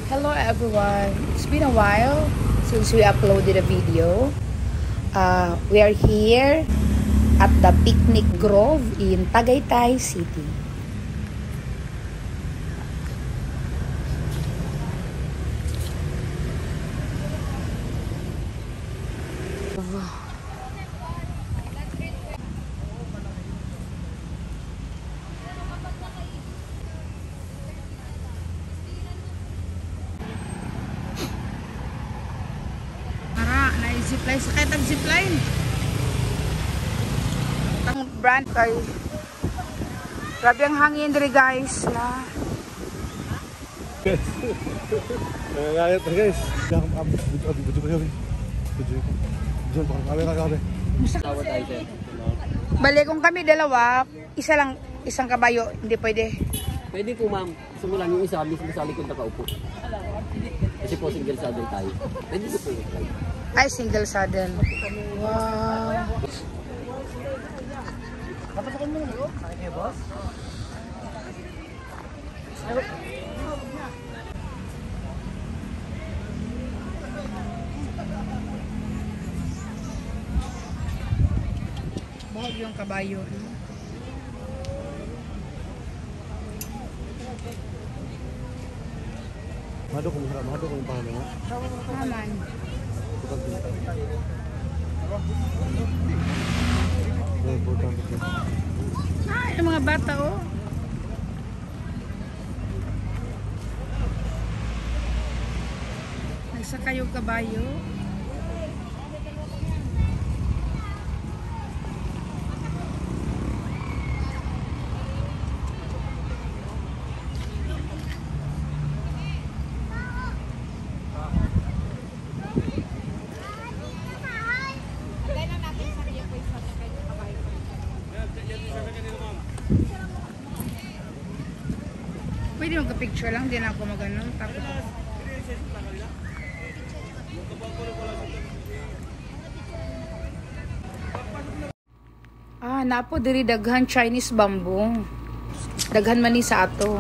Hello everyone, it's been a while since we uploaded a video. We are here at the Picnic Grove in Tagaytay City. Zipline, sakay tag zipline. Ang brand kay grabe ang hangin diri guys na. Ngayat na guys. Bali kung kami dalawa, isang kabayo, hindi pwede. Pwede po ma'am, simulan yung isa, mismo sa likod na kaupo. Kasi po single saddle tayo. Pwede po yung try. Ay, single saddle. Wow. Napasakon mo na kaya boss? Bahag yung kabayo. Mado kung paano mo? Naman. Ay, yung mga bata oh. Nagsaka yung kabayo. Pwede magka-picture lang, din ako mag-anon. Tapos napo diri daghan Chinese bamboo. Daghan man ni sa ato.